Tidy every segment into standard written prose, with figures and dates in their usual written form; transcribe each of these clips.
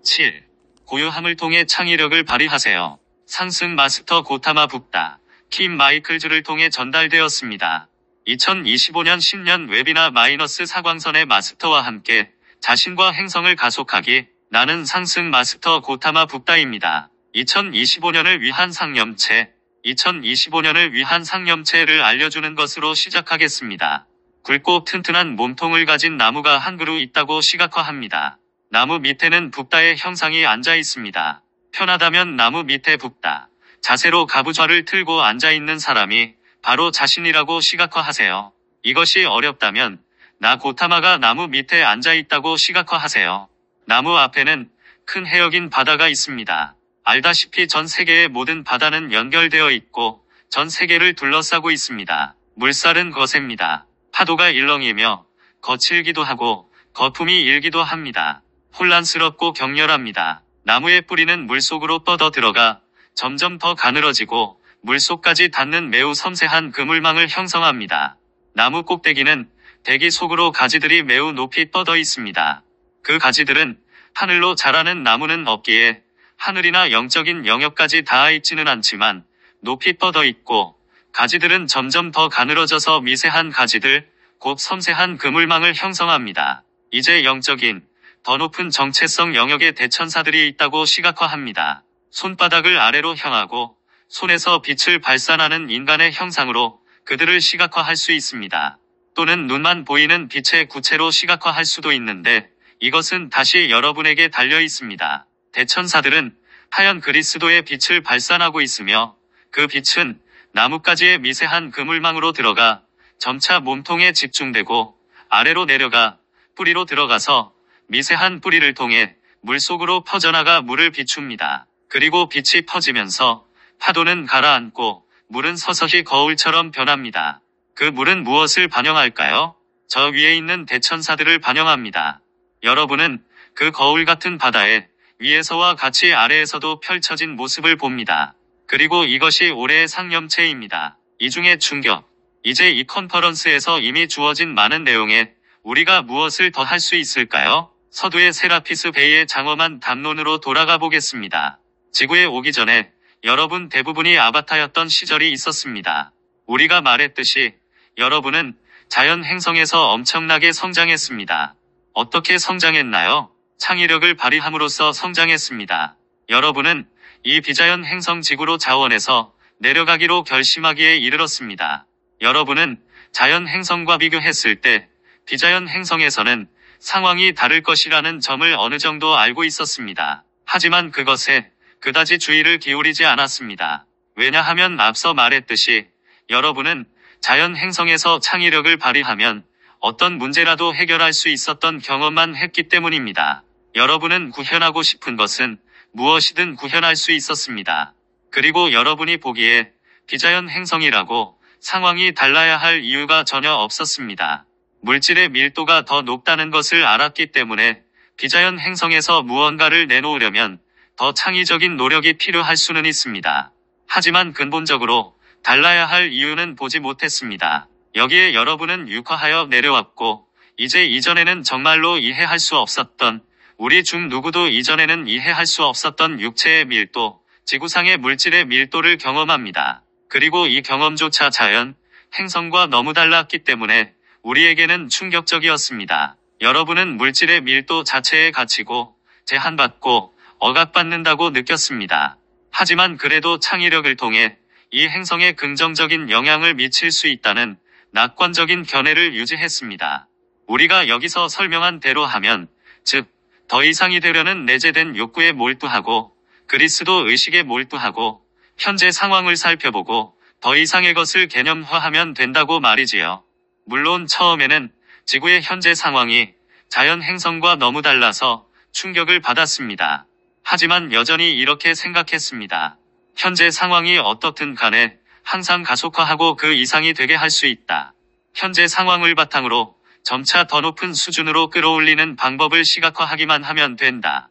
7. 고요함을 통해 창의력을 발휘하세요. 상승 마스터 고타마 북다, 킴 마이클즈를 통해 전달되었습니다. 2025년 10년 웨비나 마이너스 사광선의 마스터와 함께 자신과 행성을 가속하기. 나는 상승 마스터 고타마 북다입니다. 2025년을 위한 상념체, 2025년을 위한 상념체를 알려주는 것으로 시작하겠습니다. 굵고 튼튼한 몸통을 가진 나무가 한 그루 있다고 시각화합니다. 나무 밑에는 북다의 형상이 앉아 있습니다. 편하다면 나무 밑에 북다, 자세로 가부좌를 틀고 앉아있는 사람이 바로 자신이라고 시각화하세요. 이것이 어렵다면 나 고타마가 나무 밑에 앉아있다고 시각화하세요. 나무 앞에는 큰 해역인 바다가 있습니다. 알다시피 전 세계의 모든 바다는 연결되어 있고 전 세계를 둘러싸고 있습니다. 물살은 거셉니다. 파도가 일렁이며 거칠기도 하고 거품이 일기도 합니다. 혼란스럽고 격렬합니다. 나무의 뿌리는 물속으로 뻗어 들어가 점점 더 가늘어지고 물속까지 닿는 매우 섬세한 그물망을 형성합니다. 나무 꼭대기는 대기 속으로 가지들이 매우 높이 뻗어 있습니다. 그 가지들은 하늘로 자라는 나무는 없기에 하늘이나 영적인 영역까지 닿아 있지는 않지만 높이 뻗어 있고 가지들은 점점 더 가늘어져서 미세한 가지들, 곧 섬세한 그물망을 형성합니다. 이제 영적인, 더 높은 정체성 영역의 대천사들이 있다고 시각화합니다. 손바닥을 아래로 향하고 손에서 빛을 발산하는 인간의 형상으로 그들을 시각화할 수 있습니다. 또는 눈만 보이는 빛의 구체로 시각화할 수도 있는데 이것은 다시 여러분에게 달려 있습니다. 대천사들은 하얀 그리스도의 빛을 발산하고 있으며 그 빛은 나뭇가지의 미세한 그물망으로 들어가 점차 몸통에 집중되고 아래로 내려가 뿌리로 들어가서 미세한 뿌리를 통해 물속으로 퍼져나가 물을 비춥니다. 그리고 빛이 퍼지면서 파도는 가라앉고 물은 서서히 거울처럼 변합니다. 그 물은 무엇을 반영할까요? 저 위에 있는 대천사들을 반영합니다. 여러분은 그 거울 같은 바다에 위에서와 같이 아래에서도 펼쳐진 모습을 봅니다. 그리고 이것이 올해의 상념체입니다. 이 중에 충격. 이제 이 컨퍼런스에서 이미 주어진 많은 내용에 우리가 무엇을 더 할 수 있을까요? 서두의 세라피스 베이의 장엄한 담론으로 돌아가 보겠습니다. 지구에 오기 전에 여러분 대부분이 아바타였던 시절이 있었습니다. 우리가 말했듯이 여러분은 자연 행성에서 엄청나게 성장했습니다. 어떻게 성장했나요? 창의력을 발휘함으로써 성장했습니다. 여러분은 이 비자연 행성 지구로 자원해서 내려가기로 결심하기에 이르렀습니다. 여러분은 자연 행성과 비교했을 때 비자연 행성에서는 상황이 다를 것이라는 점을 어느 정도 알고 있었습니다. 하지만 그것에 그다지 주의를 기울이지 않았습니다. 왜냐하면 앞서 말했듯이 여러분은 자연 행성에서 창의력을 발휘하면 어떤 문제라도 해결할 수 있었던 경험만 했기 때문입니다. 여러분은 구현하고 싶은 것은 무엇이든 구현할 수 있었습니다. 그리고 여러분이 보기에 비자연 행성이라고 상황이 달라야 할 이유가 전혀 없었습니다. 물질의 밀도가 더 높다는 것을 알았기 때문에 비자연 행성에서 무언가를 내놓으려면 더 창의적인 노력이 필요할 수는 있습니다. 하지만 근본적으로 달라야 할 이유는 보지 못했습니다. 여기에 여러분은 육화하여 내려왔고 이제 이전에는 정말로 이해할 수 없었던, 우리 중 누구도 이전에는 이해할 수 없었던 육체의 밀도, 지구상의 물질의 밀도를 경험합니다. 그리고 이 경험조차 자연, 행성과 너무 달랐기 때문에 우리에게는 충격적이었습니다. 여러분은 물질의 밀도 자체에 갇히고 제한받고 억압받는다고 느꼈습니다. 하지만 그래도 창의력을 통해 이 행성에 긍정적인 영향을 미칠 수 있다는 낙관적인 견해를 유지했습니다. 우리가 여기서 설명한 대로 하면, 즉, 더 이상이 되려는 내재된 욕구에 몰두하고 그리스도 의식에 몰두하고 현재 상황을 살펴보고 더 이상의 것을 개념화하면 된다고 말이지요. 물론 처음에는 지구의 현재 상황이 자연 행성과 너무 달라서 충격을 받았습니다. 하지만 여전히 이렇게 생각했습니다. 현재 상황이 어떻든 간에 항상 가속화하고 그 이상이 되게 할 수 있다. 현재 상황을 바탕으로 점차 더 높은 수준으로 끌어올리는 방법을 시각화하기만 하면 된다.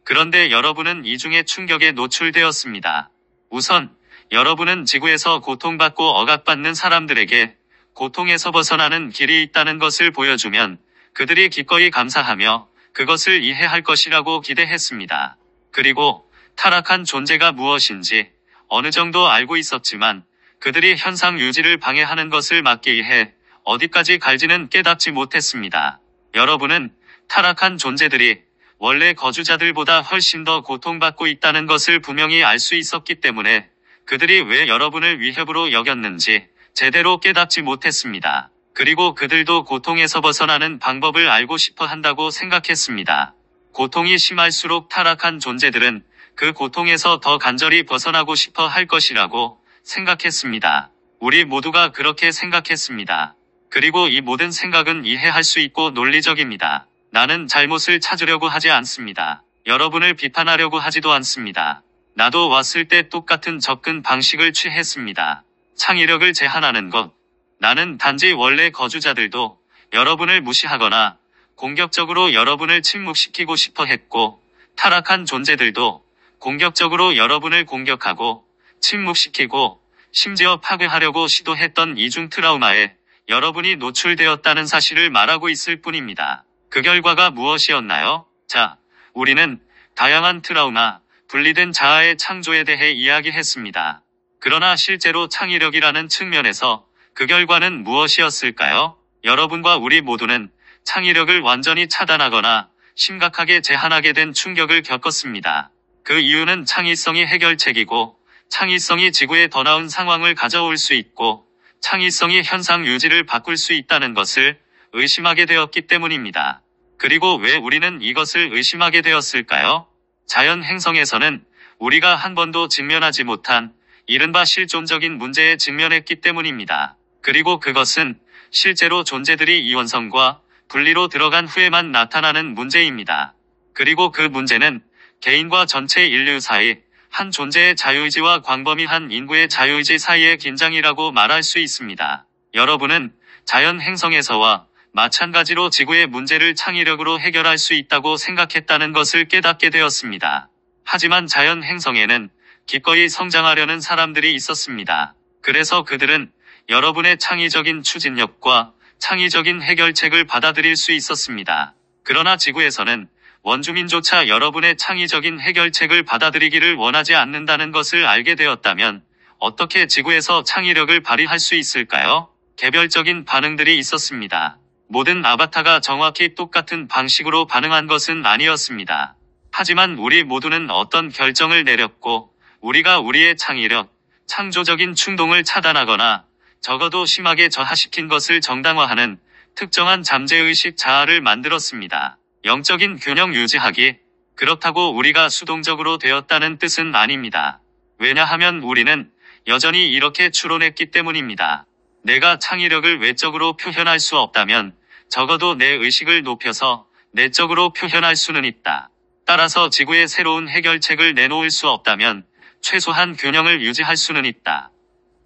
그런데 여러분은 이 중에 충격에 노출되었습니다. 우선 여러분은 지구에서 고통받고 억압받는 사람들에게 고통에서 벗어나는 길이 있다는 것을 보여주면 그들이 기꺼이 감사하며 그것을 이해할 것이라고 기대했습니다. 그리고 타락한 존재가 무엇인지 어느 정도 알고 있었지만 그들이 현상 유지를 방해하는 것을 막기 위해 어디까지 갈지는 깨닫지 못했습니다. 여러분은 타락한 존재들이 원래 거주자들보다 훨씬 더 고통받고 있다는 것을 분명히 알 수 있었기 때문에 그들이 왜 여러분을 위협으로 여겼는지 제대로 깨닫지 못했습니다. 그리고 그들도 고통에서 벗어나는 방법을 알고 싶어 한다고 생각했습니다. 고통이 심할수록 타락한 존재들은 그 고통에서 더 간절히 벗어나고 싶어 할 것이라고 생각했습니다. 우리 모두가 그렇게 생각했습니다. 그리고 이 모든 생각은 이해할 수 있고 논리적입니다. 나는 잘못을 찾으려고 하지 않습니다. 여러분을 비판하려고 하지도 않습니다. 나도 왔을 때 똑같은 접근 방식을 취했습니다. 창의력을 제한하는 것. 나는 단지 원래 거주자들도 여러분을 무시하거나 공격적으로 여러분을 침묵시키고 싶어 했고, 타락한 존재들도 공격적으로 여러분을 공격하고 침묵시키고 심지어 파괴하려고 시도했던 이중 트라우마에 여러분이 노출되었다는 사실을 말하고 있을 뿐입니다. 그 결과가 무엇이었나요? 자, 우리는 다양한 트라우마, 분리된 자아의 창조에 대해 이야기했습니다. 그러나 실제로 창의력이라는 측면에서 그 결과는 무엇이었을까요? 여러분과 우리 모두는 창의력을 완전히 차단하거나 심각하게 제한하게 된 충격을 겪었습니다. 그 이유는 창의성이 해결책이고, 창의성이 지구에 더 나은 상황을 가져올 수 있고, 창의성이 현상 유지를 바꿀 수 있다는 것을 의심하게 되었기 때문입니다. 그리고 왜 우리는 이것을 의심하게 되었을까요? 자연 행성에서는 우리가 한 번도 직면하지 못한 이른바 실존적인 문제에 직면했기 때문입니다. 그리고 그것은 실제로 존재들이 이원성과 분리로 들어간 후에만 나타나는 문제입니다. 그리고 그 문제는 개인과 전체 인류 사이, 한 존재의 자유의지와 광범위한 인구의 자유의지 사이의 긴장이라고 말할 수 있습니다. 여러분은 자연 행성에서와 마찬가지로 지구의 문제를 창의력으로 해결할 수 있다고 생각했다는 것을 깨닫게 되었습니다. 하지만 자연 행성에는 기꺼이 성장하려는 사람들이 있었습니다. 그래서 그들은 여러분의 창의적인 추진력과 창의적인 해결책을 받아들일 수 있었습니다. 그러나 지구에서는 원주민조차 여러분의 창의적인 해결책을 받아들이기를 원하지 않는다는 것을 알게 되었다면 어떻게 지구에서 창의력을 발휘할 수 있을까요? 개별적인 반응들이 있었습니다. 모든 아바타가 정확히 똑같은 방식으로 반응한 것은 아니었습니다. 하지만 우리 모두는 어떤 결정을 내렸고, 우리가 우리의 창의력, 창조적인 충동을 차단하거나 적어도 심하게 저하시킨 것을 정당화하는 특정한 잠재의식 자아를 만들었습니다. 영적인 균형 유지하기. 그렇다고 우리가 수동적으로 되었다는 뜻은 아닙니다. 왜냐하면 우리는 여전히 이렇게 추론했기 때문입니다. 내가 창의력을 외적으로 표현할 수 없다면 적어도 내 의식을 높여서 내적으로 표현할 수는 있다. 따라서 지구에 새로운 해결책을 내놓을 수 없다면 최소한 균형을 유지할 수는 있다.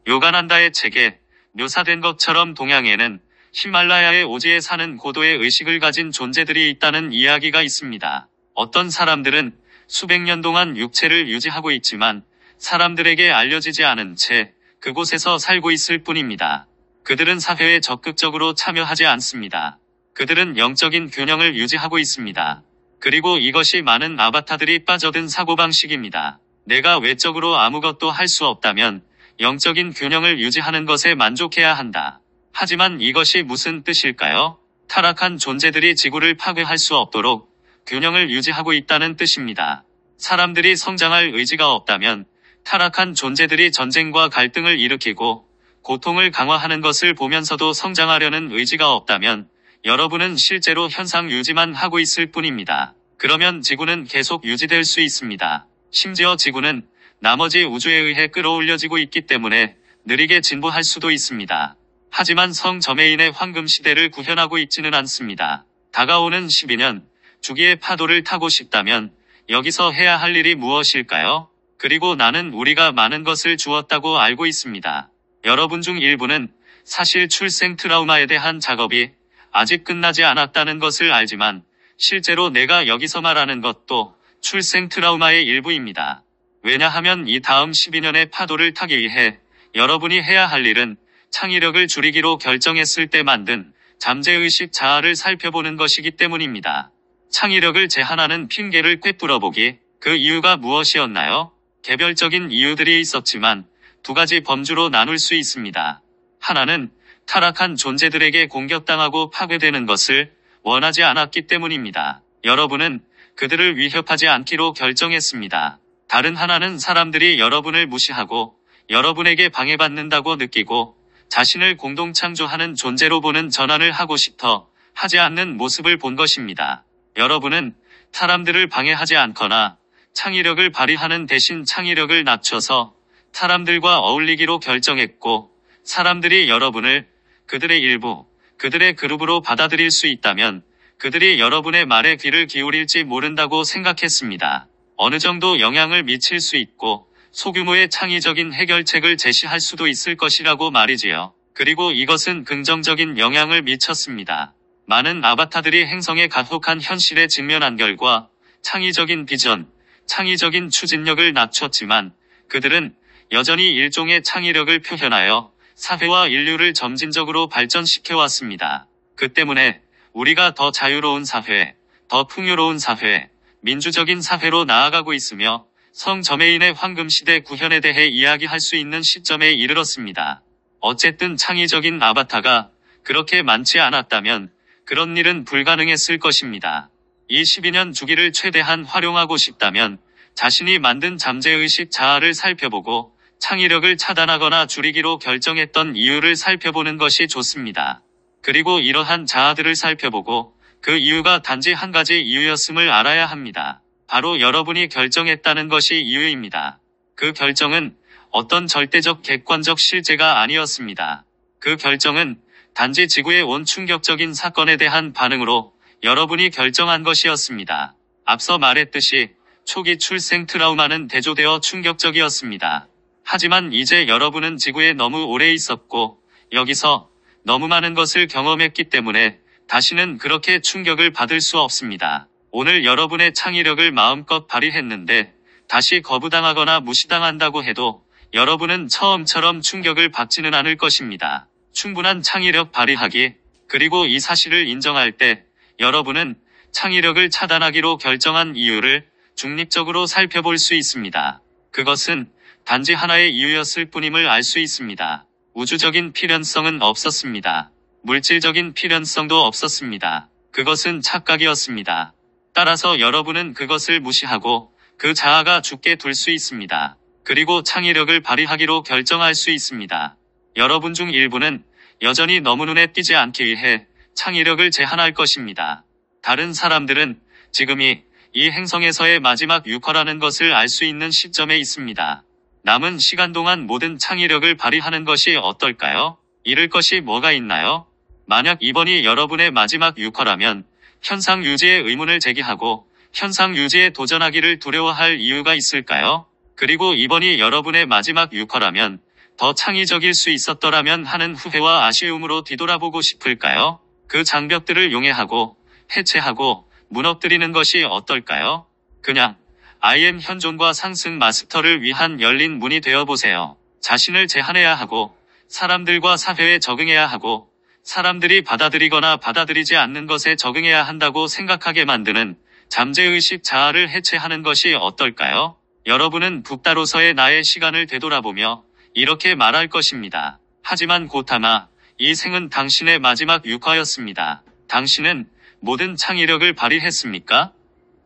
요가난다의 책에 묘사된 것처럼 동양에는 히말라야의 오지에 사는 고도의 의식을 가진 존재들이 있다는 이야기가 있습니다. 어떤 사람들은 수백 년 동안 육체를 유지하고 있지만 사람들에게 알려지지 않은 채 그곳에서 살고 있을 뿐입니다. 그들은 사회에 적극적으로 참여하지 않습니다. 그들은 영적인 균형을 유지하고 있습니다. 그리고 이것이 많은 아바타들이 빠져든 사고방식입니다. 내가 외적으로 아무것도 할 수 없다면 영적인 균형을 유지하는 것에 만족해야 한다. 하지만 이것이 무슨 뜻일까요? 타락한 존재들이 지구를 파괴할 수 없도록 균형을 유지하고 있다는 뜻입니다. 사람들이 성장할 의지가 없다면 타락한 존재들이 전쟁과 갈등을 일으키고 고통을 강화하는 것을 보면서도 성장하려는 의지가 없다면 여러분은 실제로 현상 유지만 하고 있을 뿐입니다. 그러면 지구는 계속 유지될 수 있습니다. 심지어 지구는 나머지 우주에 의해 끌어올려지고 있기 때문에 느리게 진보할 수도 있습니다. 하지만 성저메인의 황금 시대를 구현하고 있지는 않습니다. 다가오는 12년 주기의 파도를 타고 싶다면 여기서 해야 할 일이 무엇일까요? 그리고 나는 우리가 많은 것을 주었다고 알고 있습니다. 여러분 중 일부는 사실 출생 트라우마에 대한 작업이 아직 끝나지 않았다는 것을 알지만 실제로 내가 여기서 말하는 것도 출생 트라우마의 일부입니다. 왜냐하면 이 다음 12년의 파도를 타기 위해 여러분이 해야 할 일은 창의력을 줄이기로 결정했을 때 만든 잠재의식 자아를 살펴보는 것이기 때문입니다. 창의력을 제한하는 핑계를 꿰뚫어보기. 그 이유가 무엇이었나요? 개별적인 이유들이 있었지만 두 가지 범주로 나눌 수 있습니다. 하나는 타락한 존재들에게 공격당하고 파괴되는 것을 원하지 않았기 때문입니다. 여러분은 그들을 위협하지 않기로 결정했습니다. 다른 하나는 사람들이 여러분을 무시하고 여러분에게 방해받는다고 느끼고 자신을 공동창조하는 존재로 보는 전환을 하고 싶어 하지 않는 모습을 본 것입니다. 여러분은 사람들을 방해하지 않거나 창의력을 발휘하는 대신 창의력을 낮춰서 사람들과 어울리기로 결정했고, 사람들이 여러분을 그들의 일부, 그들의 그룹으로 받아들일 수 있다면 그들이 여러분의 말에 귀를 기울일지 모른다고 생각했습니다. 어느 정도 영향을 미칠 수 있고 소규모의 창의적인 해결책을 제시할 수도 있을 것이라고 말이지요. 그리고 이것은 긍정적인 영향을 미쳤습니다. 많은 아바타들이 행성에 가혹한 현실에 직면한 결과 창의적인 비전, 창의적인 추진력을 낮췄지만 그들은 여전히 일종의 창의력을 표현하여 사회와 인류를 점진적으로 발전시켜왔습니다. 그 때문에 우리가 더 자유로운 사회, 더 풍요로운 사회, 민주적인 사회로 나아가고 있으며 성저메인의 황금시대 구현에 대해 이야기할 수 있는 시점에 이르렀습니다. 어쨌든 창의적인 아바타가 그렇게 많지 않았다면 그런 일은 불가능했을 것입니다. 이 12년 주기를 최대한 활용하고 싶다면 자신이 만든 잠재의식 자아를 살펴보고 창의력을 차단하거나 줄이기로 결정했던 이유를 살펴보는 것이 좋습니다. 그리고 이러한 자아들을 살펴보고 그 이유가 단지 한 가지 이유였음을 알아야 합니다. 바로 여러분이 결정했다는 것이 이유입니다. 그 결정은 어떤 절대적 객관적 실제가 아니었습니다. 그 결정은 단지 지구에 온 충격적인 사건에 대한 반응으로 여러분이 결정한 것이었습니다. 앞서 말했듯이 초기 출생 트라우마는 대조되어 충격적이었습니다. 하지만 이제 여러분은 지구에 너무 오래 있었고 여기서 너무 많은 것을 경험했기 때문에 다시는 그렇게 충격을 받을 수 없습니다. 오늘 여러분의 창의력을 마음껏 발휘했는데 다시 거부당하거나 무시당한다고 해도 여러분은 처음처럼 충격을 받지는 않을 것입니다. 충분한 창의력 발휘하기, 그리고 이 사실을 인정할 때 여러분은 창의력을 차단하기로 결정한 이유를 중립적으로 살펴볼 수 있습니다. 그것은 단지 하나의 이유였을 뿐임을 알 수 있습니다. 우주적인 필연성은 없었습니다. 물질적인 필연성도 없었습니다. 그것은 착각이었습니다. 따라서 여러분은 그것을 무시하고 그 자아가 죽게 둘 수 있습니다. 그리고 창의력을 발휘하기로 결정할 수 있습니다. 여러분 중 일부는 여전히 너무 눈에 띄지 않기 위해 창의력을 제한할 것입니다. 다른 사람들은 지금이 이 행성에서의 마지막 유커라는 것을 알 수 있는 시점에 있습니다. 남은 시간 동안 모든 창의력을 발휘하는 것이 어떨까요? 잃을 것이 뭐가 있나요? 만약 이번이 여러분의 마지막 유커라면 현상 유지의 의문을 제기하고 현상 유지에 도전하기를 두려워할 이유가 있을까요? 그리고 이번이 여러분의 마지막 유커라면 더 창의적일 수 있었더라면 하는 후회와 아쉬움으로 뒤돌아보고 싶을까요? 그 장벽들을 용해하고 해체하고 무너뜨리는 것이 어떨까요? 그냥 I am 현존과 상승 마스터를 위한 열린 문이 되어보세요. 자신을 제한해야 하고 사람들과 사회에 적응해야 하고 사람들이 받아들이거나 받아들이지 않는 것에 적응해야 한다고 생각하게 만드는 잠재의식 자아를 해체하는 것이 어떨까요? 여러분은 붓다로서의 나의 시간을 되돌아보며 이렇게 말할 것입니다. 하지만 고타마, 이 생은 당신의 마지막 유커였습니다. 당신은 모든 창의력을 발휘했습니까?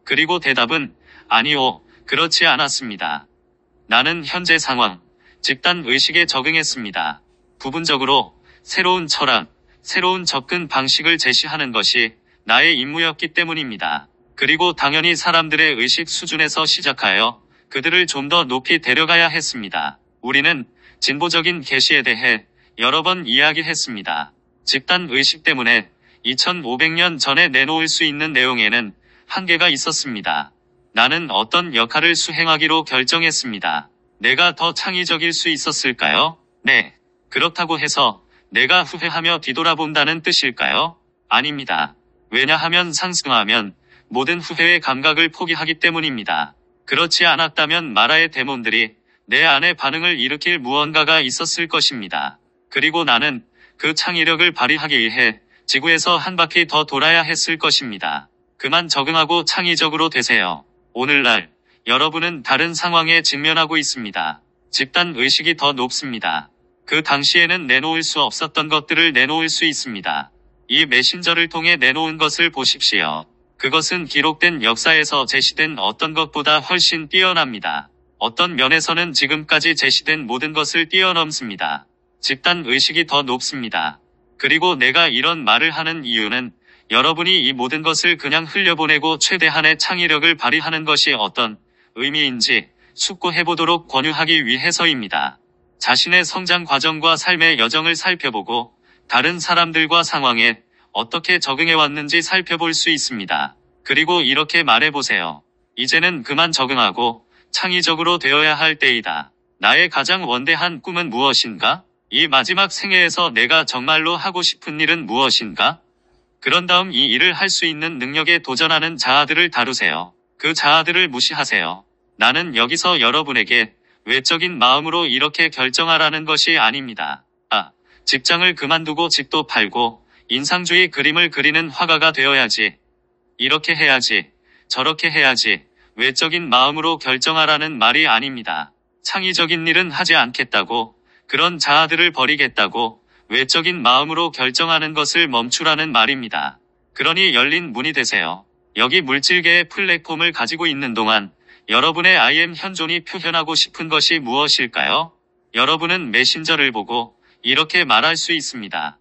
그리고 대답은 아니요, 그렇지 않았습니다. 나는 현재 상황, 집단 의식에 적응했습니다. 부분적으로 새로운 철학, 새로운 접근 방식을 제시하는 것이 나의 임무였기 때문입니다. 그리고 당연히 사람들의 의식 수준에서 시작하여 그들을 좀 더 높이 데려가야 했습니다. 우리는 진보적인 계시에 대해 여러 번 이야기했습니다. 집단 의식 때문에 2500년 전에 내놓을 수 있는 내용에는 한계가 있었습니다. 나는 어떤 역할을 수행하기로 결정했습니다. 내가 더 창의적일 수 있었을까요? 네. 그렇다고 해서 내가 후회하며 뒤돌아본다는 뜻일까요? 아닙니다. 왜냐하면 상승하면 모든 후회의 감각을 포기하기 때문입니다. 그렇지 않았다면 마라의 데몬들이 내 안에 반응을 일으킬 무언가가 있었을 것입니다. 그리고 나는 그 창의력을 발휘하기 위해 지구에서 한 바퀴 더 돌아야 했을 것입니다. 그만 적응하고 창의적으로 되세요. 오늘날 여러분은 다른 상황에 직면하고 있습니다. 집단 의식이 더 높습니다. 그 당시에는 내놓을 수 없었던 것들을 내놓을 수 있습니다. 이 메신저를 통해 내놓은 것을 보십시오. 그것은 기록된 역사에서 제시된 어떤 것보다 훨씬 뛰어납니다. 어떤 면에서는 지금까지 제시된 모든 것을 뛰어넘습니다. 집단 의식이 더 높습니다. 그리고 내가 이런 말을 하는 이유는 여러분이 이 모든 것을 그냥 흘려보내고 최대한의 창의력을 발휘하는 것이 어떤 의미인지 숙고해보도록 권유하기 위해서입니다. 자신의 성장 과정과 삶의 여정을 살펴보고 다른 사람들과 상황에 어떻게 적응해왔는지 살펴볼 수 있습니다. 그리고 이렇게 말해보세요. 이제는 그만 적응하고 창의적으로 되어야 할 때이다. 나의 가장 원대한 꿈은 무엇인가? 이 마지막 생애에서 내가 정말로 하고 싶은 일은 무엇인가? 그런 다음 이 일을 할 수 있는 능력에 도전하는 자아들을 다루세요. 그 자아들을 무시하세요. 나는 여기서 여러분에게 외적인 마음으로 이렇게 결정하라는 것이 아닙니다. 직장을 그만두고 집도 팔고 인상주의 그림을 그리는 화가가 되어야지. 이렇게 해야지. 저렇게 해야지. 외적인 마음으로 결정하라는 말이 아닙니다. 창의적인 일은 하지 않겠다고, 그런 자아들을 버리겠다고, 외적인 마음으로 결정하는 것을 멈추라는 말입니다. 그러니 열린 문이 되세요. 여기 물질계의 플랫폼을 가지고 있는 동안 여러분의 I am 현존이 표현하고 싶은 것이 무엇일까요? 여러분은 메신저를 보고 이렇게 말할 수 있습니다.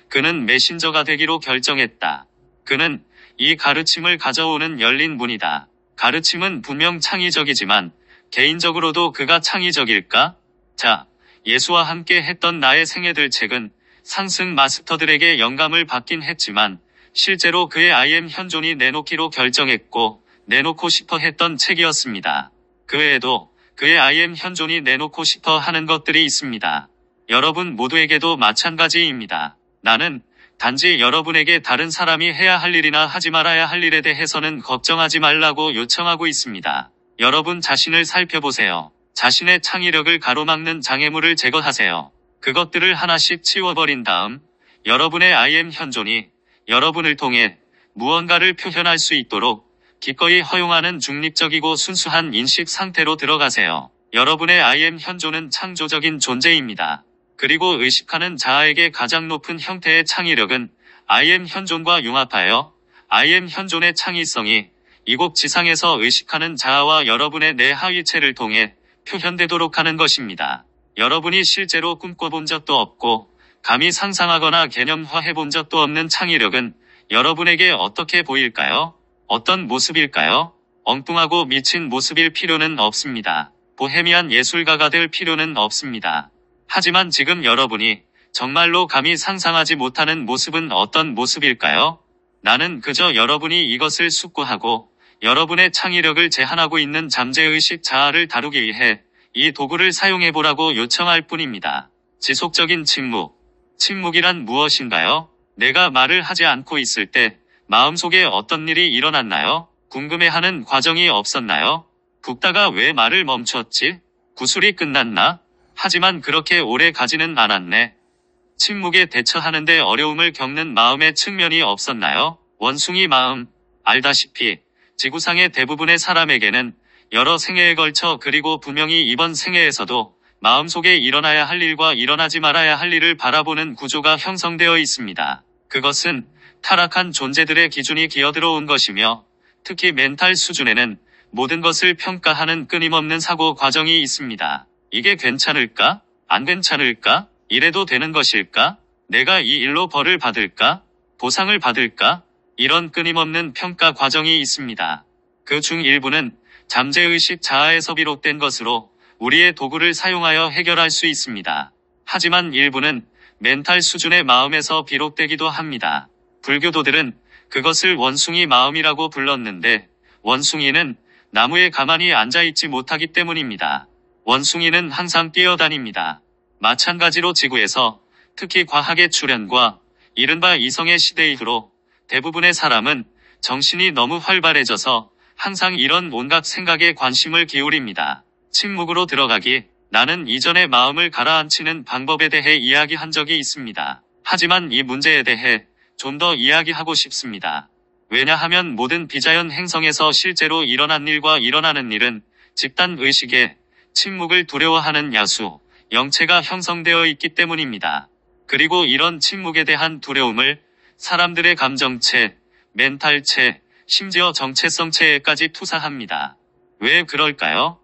그는 메신저가 되기로 결정했다. 그는 이 가르침을 가져오는 열린 문이다. 가르침은 분명 창의적이지만 개인적으로도 그가 창의적일까? 자, 예수와 함께 했던 나의 생애들 책은 상승 마스터들에게 영감을 받긴 했지만 실제로 그의 I am 현존이 내놓기로 결정했고 내놓고 싶어 했던 책이었습니다. 그 외에도 그의 I am 현존이 내놓고 싶어 하는 것들이 있습니다. 여러분 모두에게도 마찬가지입니다. 나는 단지 여러분에게 다른 사람이 해야 할 일이나 하지 말아야 할 일에 대해서는 걱정하지 말라고 요청하고 있습니다. 여러분 자신을 살펴보세요. 자신의 창의력을 가로막는 장애물을 제거하세요. 그것들을 하나씩 치워버린 다음 여러분의 I am 현존이 여러분을 통해 무언가를 표현할 수 있도록 기꺼이 허용하는 중립적이고 순수한 인식 상태로 들어가세요. 여러분의 I am 현존은 창조적인 존재입니다. 그리고 의식하는 자아에게 가장 높은 형태의 창의력은 I am 현존과 융합하여 I am 현존의 창의성이 이곳 지상에서 의식하는 자아와 여러분의 내 하위체를 통해 표현되도록 하는 것입니다. 여러분이 실제로 꿈꿔본 적도 없고 감히 상상하거나 개념화해본 적도 없는 창의력은 여러분에게 어떻게 보일까요? 어떤 모습일까요? 엉뚱하고 미친 모습일 필요는 없습니다. 보헤미안 예술가가 될 필요는 없습니다. 하지만 지금 여러분이 정말로 감히 상상하지 못하는 모습은 어떤 모습일까요? 나는 그저 여러분이 이것을 숙고하고 여러분의 창의력을 제한하고 있는 잠재의식 자아를 다루기 위해 이 도구를 사용해보라고 요청할 뿐입니다. 지속적인 침묵. 침묵이란 무엇인가요? 내가 말을 하지 않고 있을 때 마음속에 어떤 일이 일어났나요? 궁금해하는 과정이 없었나요? 붓다가 왜 말을 멈췄지? 구술이 끝났나? 하지만 그렇게 오래 가지는 않았네. 침묵에 대처하는데 어려움을 겪는 마음의 측면이 없었나요? 원숭이 마음. 알다시피 지구상의 대부분의 사람에게는 여러 생애에 걸쳐 그리고 분명히 이번 생애에서도 마음속에 일어나야 할 일과 일어나지 말아야 할 일을 바라보는 구조가 형성되어 있습니다. 그것은 타락한 존재들의 기준이 기어들어온 것이며 특히 멘탈 수준에는 모든 것을 평가하는 끊임없는 사고 과정이 있습니다. 이게 괜찮을까? 안 괜찮을까? 이래도 되는 것일까? 내가 이 일로 벌을 받을까? 보상을 받을까? 이런 끊임없는 평가 과정이 있습니다. 그 중 일부는 잠재의식 자아에서 비롯된 것으로 우리의 도구를 사용하여 해결할 수 있습니다. 하지만 일부는 멘탈 수준의 마음에서 비롯되기도 합니다. 불교도들은 그것을 원숭이 마음이라고 불렀는데 원숭이는 나무에 가만히 앉아있지 못하기 때문입니다. 원숭이는 항상 뛰어다닙니다. 마찬가지로 지구에서 특히 과학의 출현과 이른바 이성의 시대 이후로 대부분의 사람은 정신이 너무 활발해져서 항상 이런 온갖 생각에 관심을 기울입니다. 침묵으로 들어가기. 나는 이전의 마음을 가라앉히는 방법에 대해 이야기한 적이 있습니다. 하지만 이 문제에 대해 좀 더 이야기하고 싶습니다. 왜냐하면 모든 비자연 행성에서 실제로 일어난 일과 일어나는 일은 집단 의식에 침묵을 두려워하는 야수, 영체가 형성되어 있기 때문입니다. 그리고 이런 침묵에 대한 두려움을 사람들의 감정체, 멘탈체, 심지어 정체성체에까지 투사합니다. 왜 그럴까요?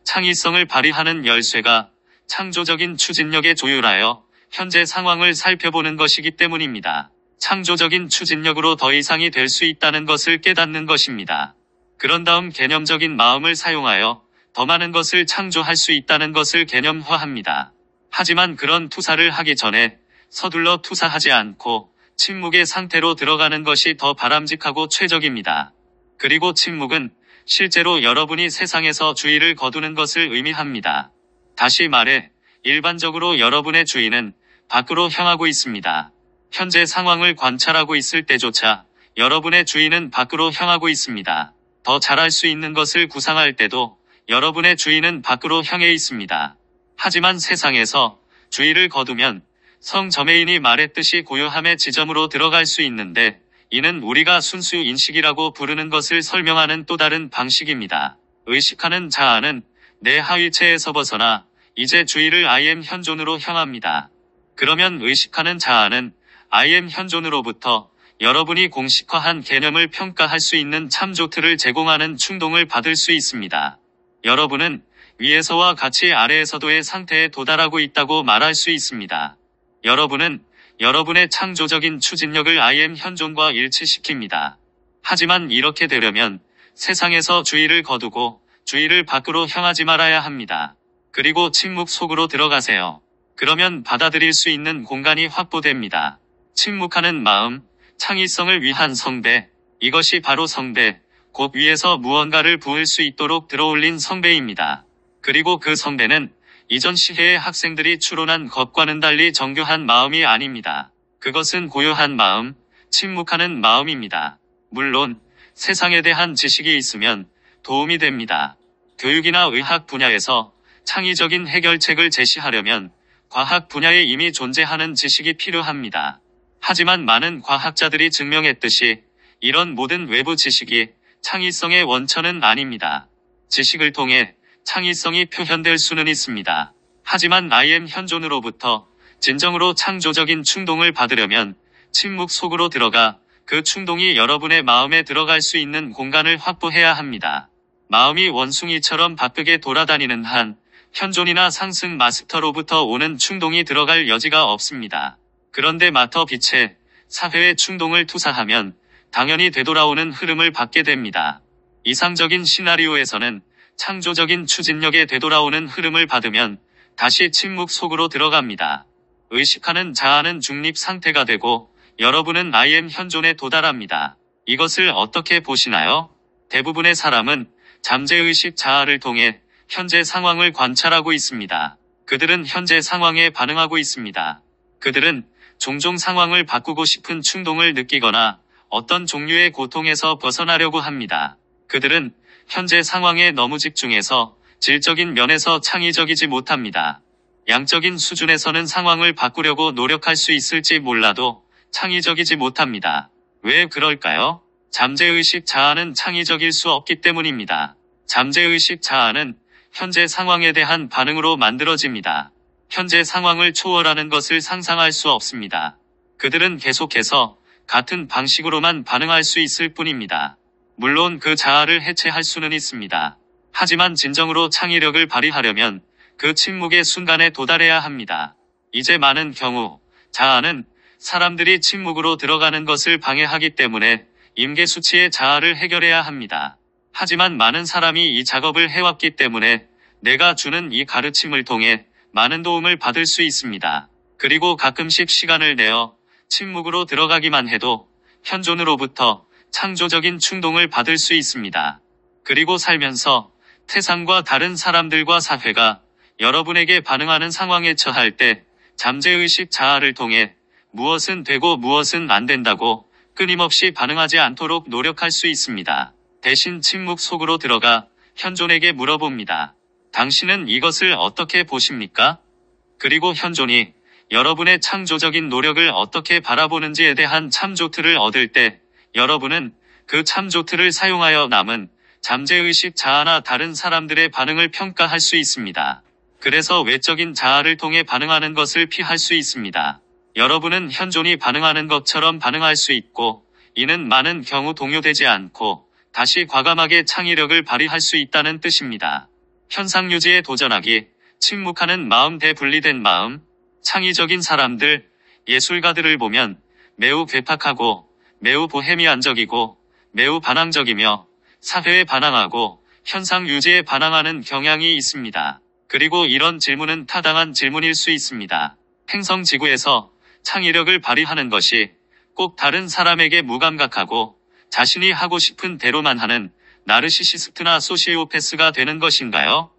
창의성을 발휘하는 열쇠가 창조적인 추진력에 조율하여 현재 상황을 살펴보는 것이기 때문입니다. 창조적인 추진력으로 더 이상이 될 수 있다는 것을 깨닫는 것입니다. 그런 다음 개념적인 마음을 사용하여 더 많은 것을 창조할 수 있다는 것을 개념화합니다. 하지만 그런 투사를 하기 전에 서둘러 투사하지 않고 침묵의 상태로 들어가는 것이 더 바람직하고 최적입니다. 그리고 침묵은 실제로 여러분이 세상에서 주의를 거두는 것을 의미합니다. 다시 말해, 일반적으로 여러분의 주의는 밖으로 향하고 있습니다. 현재 상황을 관찰하고 있을 때조차 여러분의 주의는 밖으로 향하고 있습니다. 더 잘할 수 있는 것을 구상할 때도 여러분의 주의는 밖으로 향해 있습니다. 하지만 세상에서 주의를 거두면 성 저메인이 말했듯이 고요함의 지점으로 들어갈 수 있는데, 이는 우리가 순수 인식이라고 부르는 것을 설명하는 또 다른 방식입니다. 의식하는 자아는 내 하위체에서 벗어나 이제 주의를 I am 현존으로 향합니다. 그러면 의식하는 자아는 I am 현존으로부터 여러분이 공식화한 개념을 평가할 수 있는 참조틀을 제공하는 충동을 받을 수 있습니다. 여러분은 위에서와 같이 아래에서도의 상태에 도달하고 있다고 말할 수 있습니다. 여러분은 여러분의 창조적인 추진력을 I am 현존과 일치시킵니다. 하지만 이렇게 되려면 세상에서 주의를 거두고 주의를 밖으로 향하지 말아야 합니다. 그리고 침묵 속으로 들어가세요. 그러면 받아들일 수 있는 공간이 확보됩니다. 침묵하는 마음, 창의성을 위한 성배, 이것이 바로 성배, 곧 위에서 무언가를 부을 수 있도록 들어올린 성배입니다. 그리고 그 성배는 이전 시대의 학생들이 추론한 것과는 달리 정교한 마음이 아닙니다. 그것은 고요한 마음, 침묵하는 마음입니다. 물론 세상에 대한 지식이 있으면 도움이 됩니다. 교육이나 의학 분야에서 창의적인 해결책을 제시하려면 과학 분야에 이미 존재하는 지식이 필요합니다. 하지만 많은 과학자들이 증명했듯이 이런 모든 외부 지식이 창의성의 원천은 아닙니다. 지식을 통해 창의성이 표현될 수는 있습니다. 하지만 I am 현존으로부터 진정으로 창조적인 충동을 받으려면 침묵 속으로 들어가 그 충동이 여러분의 마음에 들어갈 수 있는 공간을 확보해야 합니다. 마음이 원숭이처럼 바쁘게 돌아다니는 한 현존이나 상승 마스터로부터 오는 충동이 들어갈 여지가 없습니다. 그런데 마터 빛의 사회의 충동을 투사하면 당연히 되돌아오는 흐름을 받게 됩니다. 이상적인 시나리오에서는 창조적인 추진력에 되돌아오는 흐름을 받으면 다시 침묵 속으로 들어갑니다. 의식하는 자아는 중립 상태가 되고 여러분은 I am 현존에 도달합니다. 이것을 어떻게 보시나요? 대부분의 사람은 잠재의식 자아를 통해 현재 상황을 관찰하고 있습니다. 그들은 현재 상황에 반응하고 있습니다. 그들은 종종 상황을 바꾸고 싶은 충동을 느끼거나 어떤 종류의 고통에서 벗어나려고 합니다. 그들은 현재 상황에 너무 집중해서 질적인 면에서 창의적이지 못합니다. 양적인 수준에서는 상황을 바꾸려고 노력할 수 있을지 몰라도 창의적이지 못합니다. 왜 그럴까요? 잠재의식 자아는 창의적일 수 없기 때문입니다. 잠재의식 자아는 현재 상황에 대한 반응으로 만들어집니다. 현재 상황을 초월하는 것을 상상할 수 없습니다. 그들은 계속해서 같은 방식으로만 반응할 수 있을 뿐입니다. 물론 그 자아를 해체할 수는 있습니다. 하지만 진정으로 창의력을 발휘하려면 그 침묵의 순간에 도달해야 합니다. 이제 많은 경우 자아는 사람들이 침묵으로 들어가는 것을 방해하기 때문에 임계수치의 자아를 해결해야 합니다. 하지만 많은 사람이 이 작업을 해왔기 때문에 내가 주는 이 가르침을 통해 많은 도움을 받을 수 있습니다. 그리고 가끔씩 시간을 내어 침묵으로 들어가기만 해도 현존으로부터 창조적인 충동을 받을 수 있습니다. 그리고 살면서 태상과 다른 사람들과 사회가 여러분에게 반응하는 상황에 처할 때 잠재의식 자아를 통해 무엇은 되고 무엇은 안 된다고 끊임없이 반응하지 않도록 노력할 수 있습니다. 대신 침묵 속으로 들어가 현존에게 물어봅니다. 당신은 이것을 어떻게 보십니까? 그리고 현존이 여러분의 창조적인 노력을 어떻게 바라보는지에 대한 참조틀을 얻을 때 여러분은 그 참조트를 사용하여 남은 잠재의식 자아나 다른 사람들의 반응을 평가할 수 있습니다. 그래서 외적인 자아를 통해 반응하는 것을 피할 수 있습니다. 여러분은 현존이 반응하는 것처럼 반응할 수 있고, 이는 많은 경우 동요되지 않고 다시 과감하게 창의력을 발휘할 수 있다는 뜻입니다. 현상 유지에 도전하기, 침묵하는 마음 대 분리된 마음, 창의적인 사람들, 예술가들을 보면 매우 괴팍하고 매우 보헤미안적이고 매우 반항적이며 사회에 반항하고 현상 유지에 반항하는 경향이 있습니다. 그리고 이런 질문은 타당한 질문일 수 있습니다. 행성지구에서 창의력을 발휘하는 것이 꼭 다른 사람에게 무감각하고 자신이 하고 싶은 대로만 하는 나르시시스트나 소시오패스가 되는 것인가요?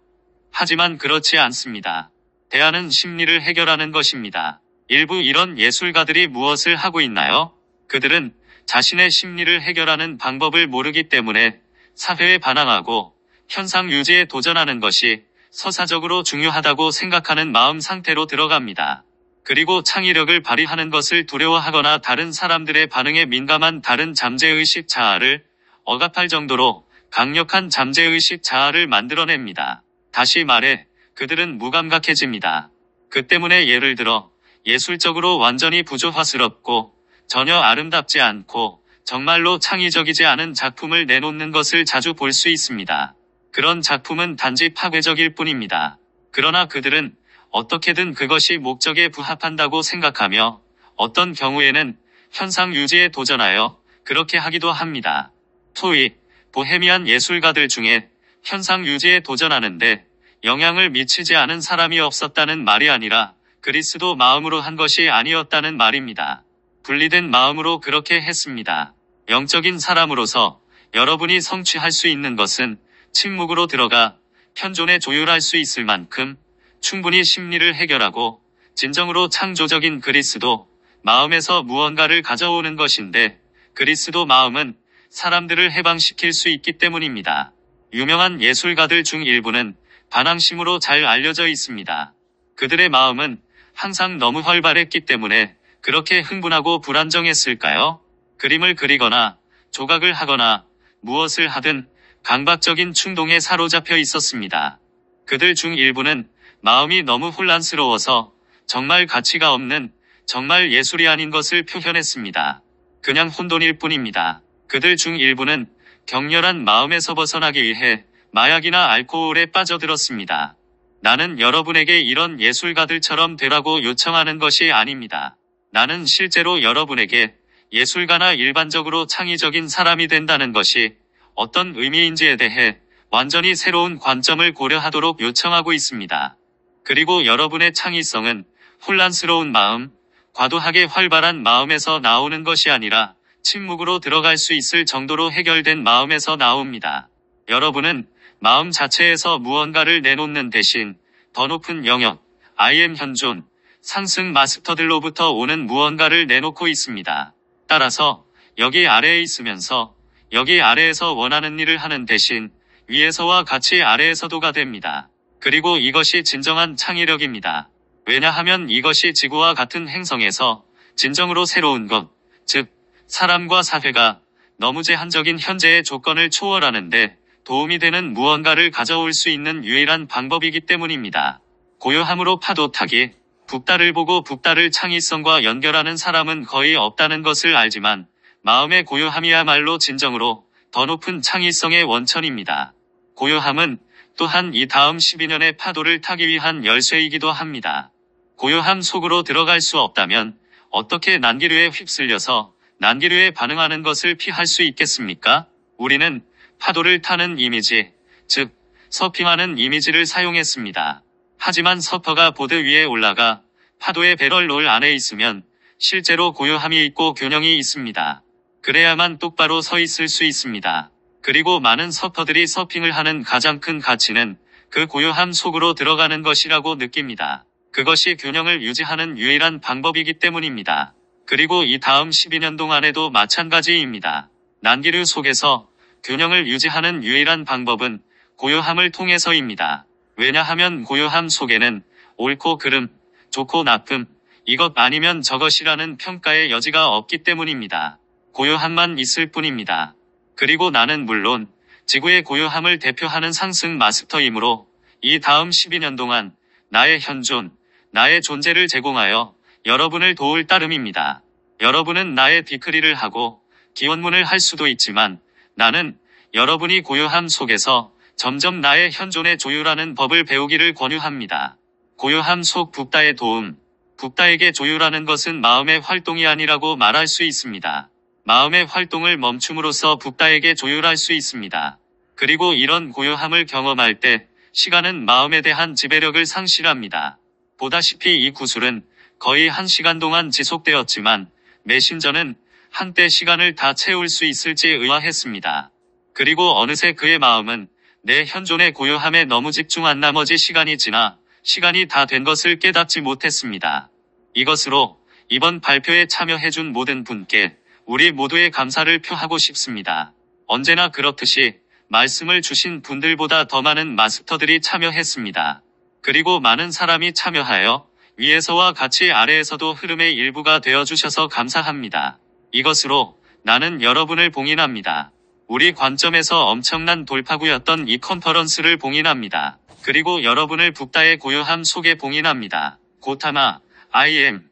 하지만 그렇지 않습니다. 대안은 심리를 해결하는 것입니다. 일부 이런 예술가들이 무엇을 하고 있나요? 그들은 자신의 심리를 해결하는 방법을 모르기 때문에 사회에 반항하고 현상 유지에 도전하는 것이 서사적으로 중요하다고 생각하는 마음 상태로 들어갑니다. 그리고 창의력을 발휘하는 것을 두려워하거나 다른 사람들의 반응에 민감한 다른 잠재의식 자아를 억압할 정도로 강력한 잠재의식 자아를 만들어냅니다. 다시 말해, 그들은 무감각해집니다. 그 때문에 예를 들어 예술적으로 완전히 부조화스럽고 전혀 아름답지 않고 정말로 창의적이지 않은 작품을 내놓는 것을 자주 볼 수 있습니다. 그런 작품은 단지 파괴적일 뿐입니다. 그러나 그들은 어떻게든 그것이 목적에 부합한다고 생각하며 어떤 경우에는 현상 유지에 도전하여 그렇게 하기도 합니다. 소위 보헤미안 예술가들 중에 현상 유지에 도전하는데 영향을 미치지 않은 사람이 없었다는 말이 아니라 그리스도 마음으로 한 것이 아니었다는 말입니다. 분리된 마음으로 그렇게 했습니다. 영적인 사람으로서 여러분이 성취할 수 있는 것은 침묵으로 들어가 현존에 조율할 수 있을 만큼 충분히 심리를 해결하고 진정으로 창조적인 그리스도 마음에서 무언가를 가져오는 것인데, 그리스도 마음은 사람들을 해방시킬 수 있기 때문입니다. 유명한 예술가들 중 일부는 반항심으로 잘 알려져 있습니다. 그들의 마음은 항상 너무 활발했기 때문에 그렇게 흥분하고 불안정했을까요? 그림을 그리거나 조각을 하거나 무엇을 하든 강박적인 충동에 사로잡혀 있었습니다. 그들 중 일부는 마음이 너무 혼란스러워서 정말 가치가 없는, 정말 예술이 아닌 것을 표현했습니다. 그냥 혼돈일 뿐입니다. 그들 중 일부는 격렬한 마음에서 벗어나기 위해 마약이나 알코올에 빠져들었습니다. 나는 여러분에게 이런 예술가들처럼 되라고 요청하는 것이 아닙니다. 나는 실제로 여러분에게 예술가나 일반적으로 창의적인 사람이 된다는 것이 어떤 의미인지에 대해 완전히 새로운 관점을 고려하도록 요청하고 있습니다. 그리고 여러분의 창의성은 혼란스러운 마음, 과도하게 활발한 마음에서 나오는 것이 아니라 침묵으로 들어갈 수 있을 정도로 해결된 마음에서 나옵니다. 여러분은 마음 자체에서 무언가를 내놓는 대신 더 높은 영역, IM 현존, 상승 마스터들로부터 오는 무언가를 내놓고 있습니다. 따라서 여기 아래에 있으면서 여기 아래에서 원하는 일을 하는 대신 위에서와 같이 아래에서도가 됩니다. 그리고 이것이 진정한 창의력입니다. 왜냐하면 이것이 지구와 같은 행성에서 진정으로 새로운 것, 즉 사람과 사회가 너무 제한적인 현재의 조건을 초월하는데 도움이 되는 무언가를 가져올 수 있는 유일한 방법이기 때문입니다. 고요함으로 파도 타기, 북달을 보고 북달을 창의성과 연결하는 사람은 거의 없다는 것을 알지만 마음의 고요함이야말로 진정으로 더 높은 창의성의 원천입니다. 고요함은 또한 이 다음 12년의 파도를 타기 위한 열쇠이기도 합니다. 고요함 속으로 들어갈 수 없다면 어떻게 난기류에 휩쓸려서 난기류에 반응하는 것을 피할 수 있겠습니까? 우리는 파도를 타는 이미지, 즉 서핑하는 이미지를 사용했습니다. 하지만 서퍼가 보드 위에 올라가 파도의 배럴롤 안에 있으면 실제로 고요함이 있고 균형이 있습니다. 그래야만 똑바로 서 있을 수 있습니다. 그리고 많은 서퍼들이 서핑을 하는 가장 큰 가치는 그 고요함 속으로 들어가는 것이라고 느낍니다. 그것이 균형을 유지하는 유일한 방법이기 때문입니다. 그리고 이 다음 12년 동안에도 마찬가지입니다. 난기류 속에서 균형을 유지하는 유일한 방법은 고요함을 통해서입니다. 왜냐하면 고요함 속에는 옳고 그름, 좋고 나쁨, 이것 아니면 저것이라는 평가의 여지가 없기 때문입니다. 고요함만 있을 뿐입니다. 그리고 나는 물론 지구의 고요함을 대표하는 상승 마스터이므로 이 다음 12년 동안 나의 현존, 나의 존재를 제공하여 여러분을 도울 따름입니다. 여러분은 나의 디크리를 하고 기원문을 할 수도 있지만 나는 여러분이 고요함 속에서 점점 나의 현존에 조율하는 법을 배우기를 권유합니다. 고요함 속 붓다의 도움. 붓다에게 조율하는 것은 마음의 활동이 아니라고 말할 수 있습니다. 마음의 활동을 멈춤으로써 붓다에게 조율할 수 있습니다. 그리고 이런 고요함을 경험할 때 시간은 마음에 대한 지배력을 상실합니다. 보다시피 이 구술은 거의 1시간 동안 지속되었지만 메신저는 한때 시간을 다 채울 수 있을지 의아했습니다. 그리고 어느새 그의 마음은 내 현존의 고요함에 너무 집중한 나머지 시간이 지나 시간이 다 된 것을 깨닫지 못했습니다. 이것으로 이번 발표에 참여해준 모든 분께 우리 모두의 감사를 표하고 싶습니다. 언제나 그렇듯이 말씀을 주신 분들보다 더 많은 마스터들이 참여했습니다. 그리고 많은 사람이 참여하여 위에서와 같이 아래에서도 흐름의 일부가 되어주셔서 감사합니다. 이것으로 나는 여러분을 봉인합니다. 우리 관점에서 엄청난 돌파구였던 이 컨퍼런스를 봉인합니다. 그리고 여러분을 붓다의 고요함 속에 봉인합니다. 고타마, I am.